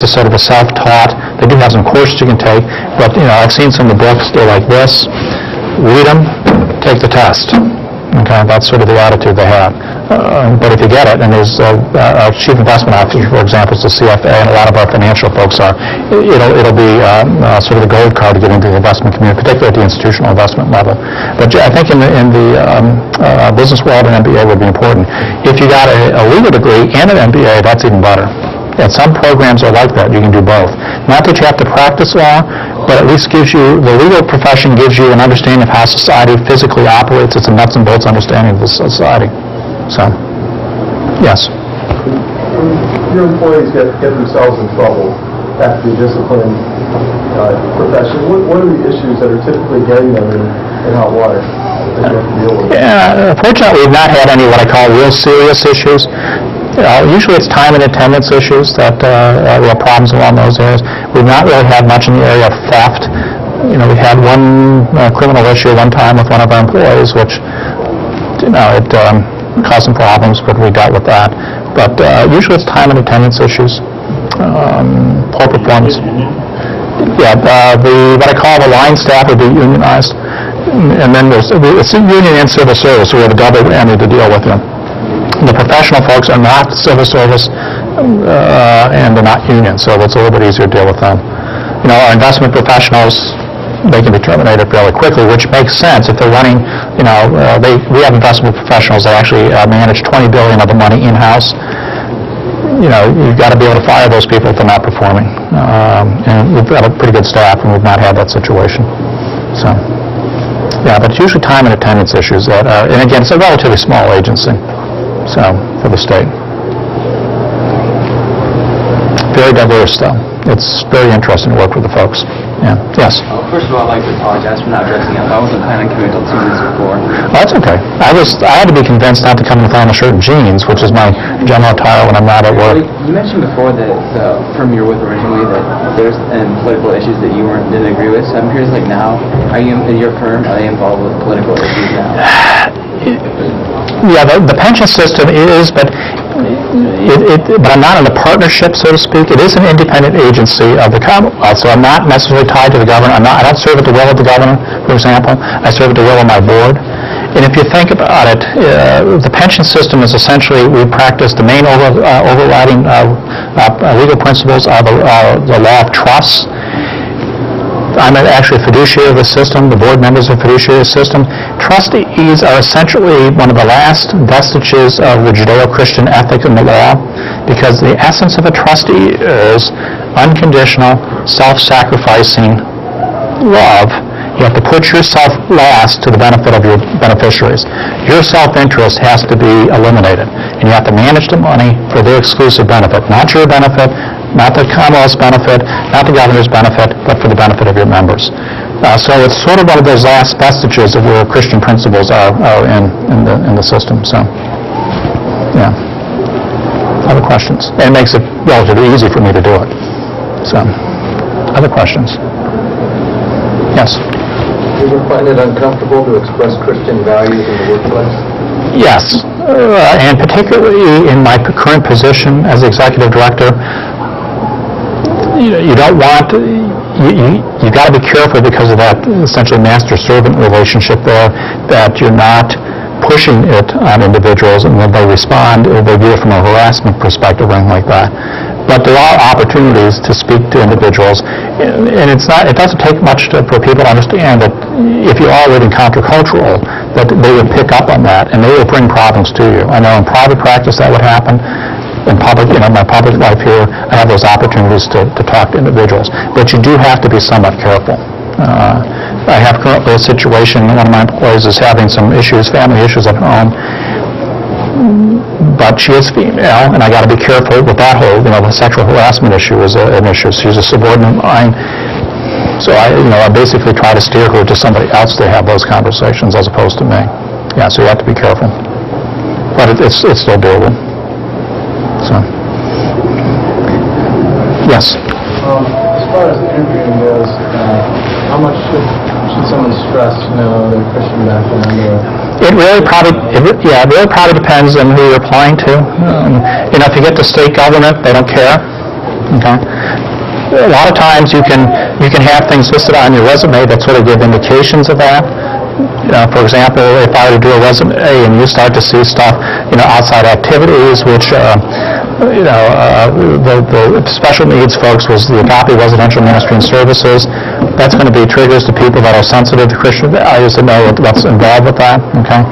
It's sort of a self-taught. They do have some courses you can take, but I've seen some of the books. They're like this: read them, take the test. Okay, that's sort of the attitude they have. But if you get it, and there's our chief investment officer, for example, is the CFA, and a lot of our financial folks are, it'll be sort of the gold card to get into the investment community, particularly at the institutional investment level. But I think in the business world, an MBA would be important. If you got a legal degree and an MBA, that's even better. And some programs are like that. You can do both. Not that you have to practice law, but at least gives you, the legal profession gives you an understanding of how society physically operates. It's a nuts and bolts understanding of the society. So, yes. When your employees get themselves in trouble after the discipline profession, what are the issues that are typically getting them in hot water that you have to deal with? Yeah, fortunately, we've not had any what I call real serious issues. Usually it's time and attendance issues that we have problems along those areas. We've not really had much in the area of theft. We had one criminal issue one time with one of our employees, which it caused some problems, but we dealt with that. But usually it's time and attendance issues, poor performance. Yeah, what I call the line staff would be unionized, and then it's union and civil service, so we have a double whammy to deal with them. The professional folks are not civil service, and they're not union, so it's a little bit easier to deal with them. Our investment professionals, they can be terminated fairly quickly, which makes sense if they're running. We have investment professionals that actually manage $20 billion of the money in-house. You've got to be able to fire those people if they're not performing. And we've got a pretty good staff, and we've not had that situation. So, yeah, but it's usually time and attendance issues that are, and again, it's a relatively small agency. So, for the state. Very diverse, though. It's very interesting to work with the folks. Yeah. Yes? First of all, I'd like to apologize for not dressing up. I wasn't planning on coming until 2 minutes before. Oh, that's okay. I had to be convinced not to come in with flannel shirt and jeans, which is my general attire when I'm not at work. You mentioned before that the firm you were with originally, that there's political issues that you didn't agree with. So I'm curious, now, are you in your firm, are they involved with political issues now? Yeah, the pension system is, but I'm not in a partnership, so to speak. It is an independent agency of the Commonwealth, so I'm not necessarily tied to the governor. I don't serve at the will of the governor, for example. I serve at the will of my board. And if you think about it, the pension system is essentially, we practice the main overriding legal principles are the law of trusts. I'm actually a fiduciary of the system. The board members are fiduciary of the system. Trustees are essentially one of the last vestiges of the Judeo-Christian ethic in the law, because the essence of a trustee is unconditional, self-sacrificing love. You have to put yourself last to the benefit of your beneficiaries. Your self-interest has to be eliminated, and you have to manage the money for their exclusive benefit, not your benefit, not the Commonwealth's benefit, not the governor's benefit, but for the benefit of your members. So it's sort of one of those last vestiges of where Christian principles are in the system. So, yeah. Other questions? And it makes it relatively easy for me to do it. So, other questions? Yes? Do you ever find it uncomfortable to express Christian values in the workplace? Yes, and particularly in my current position as executive director, you don't want, you've got to be careful because of that essentially master-servant relationship there, that you're not pushing it on individuals, and when they respond, they view it from a harassment perspective or anything like that. But there are opportunities to speak to individuals, and it doesn't take much for people to understand that if you are living countercultural, that they would pick up on that, and they will bring problems to you. I know in private practice that would happen. In public, my public life here, I have those opportunities to talk to individuals. But you do have to be somewhat careful. I have currently a situation, one of my employees is having some issues, family issues at home, but she is female, and I got to be careful with that whole, the sexual harassment issue is an issue. She's a subordinate of mine, so I basically try to steer her to somebody else to have those conversations as opposed to me. Yeah, so you have to be careful, but it's still doable. So, yes. As far as the interviewing goes, how much should someone stress, their Christian background? It really probably depends on who you're applying to. If you get to state government, they don't care. Okay. a lot of times you can have things listed on your resume that sort of give indications of that. For example, if I were to do a resume and you start to see stuff, outside activities, which, the special needs folks was the Agape Residential Ministry and Services, that's going to be triggers to people that are sensitive to Christian values to know what's involved with that, okay?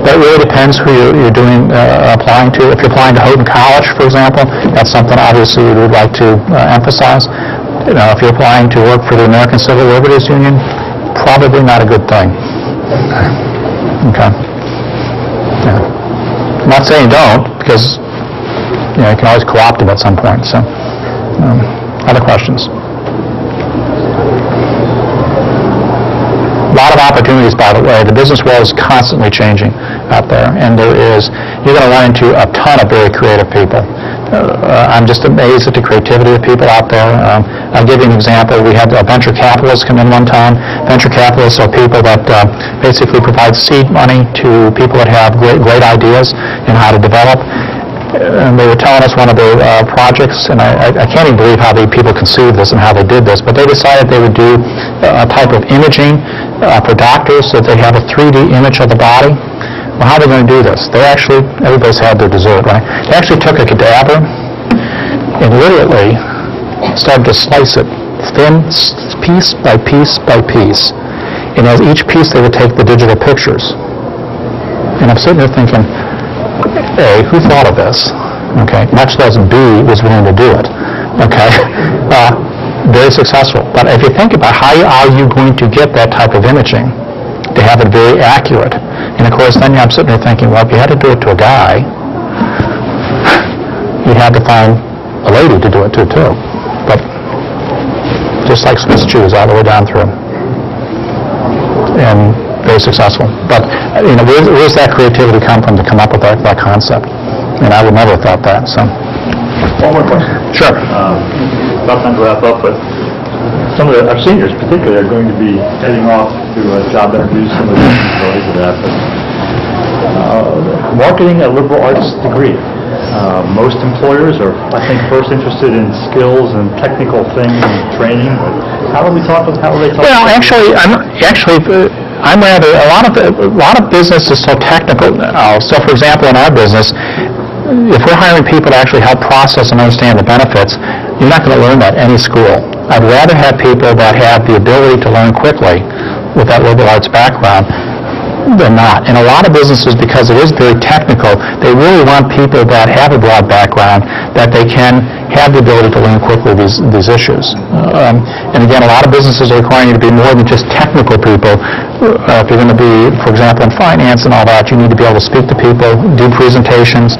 But it really depends who you're doing, applying to. If you're applying to Houghton College, for example, that's something obviously we would like to emphasize. If you're applying to work for the American Civil Liberties Union, probably not a good thing. Okay. Yeah. I'm not saying don't, because you can always co-opt them at some point. So, other questions? A lot of opportunities, by the way. The business world is constantly changing out there, and you're going to run into a ton of very creative people. I'm just amazed at the creativity of people out there. I'll give you an example. We had venture capitalists come in one time. Venture capitalists are people that basically provide seed money to people that have great ideas in how to develop. And they were telling us one of their projects, and I can't even believe how the people conceived this and how they did this, but they decided they would do a type of imaging for doctors so that they have a 3D image of the body. Well, how are they going to do this? Everybody's had their dessert, right? They actually took a cadaver and literally started to slice it thin, piece by piece by piece. And as each piece, they would take the digital pictures. And I'm sitting there thinking, A, who thought of this? Okay, much less B was willing to do it. Okay, very successful. But if you think about how are you going to get that type of imaging to have it very accurate? And of course, then I'm sitting there thinking, well, if you had to do it to a guy, you'd have to find a lady to do it to too. But just like Swiss cheese all the way down through. And very successful. But, where's that creativity come from to come up with that concept? And I would never have thought that, so. One more question. Sure. About time to wrap up, but some of our seniors particularly are going to be heading off to job interviews, some of the related to that. But, marketing a liberal arts degree. Most employers are, I think, first interested in skills and technical things and training. But how are they talking? Well, actually, I'm rather a lot of business is so technical now. So, for example, in our business, if we're hiring people to actually help process and understand the benefits, you're not going to learn that at any school. I'd rather have people that have the ability to learn quickly with that liberal arts background than not. And a lot of businesses, because it is very technical, they really want people that have a broad background, that they can have the ability to learn quickly these issues. And again, a lot of businesses are requiring you to be more than just technical people. If you're going to be, for example, in finance and all that, you need to be able to speak to people, do presentations,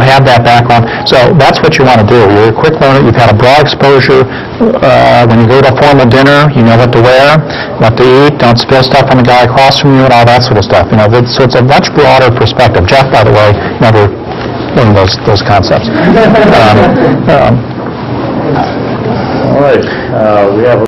have that background. So that's what you want to do. You're a quick learner. You've had a broad exposure. When you go to a formal dinner, you know what to wear, what to eat. Don't spill stuff on the guy across from you and all that sort of stuff. So it's a much broader perspective. Jeff, by the way, never learned those concepts. All right. We have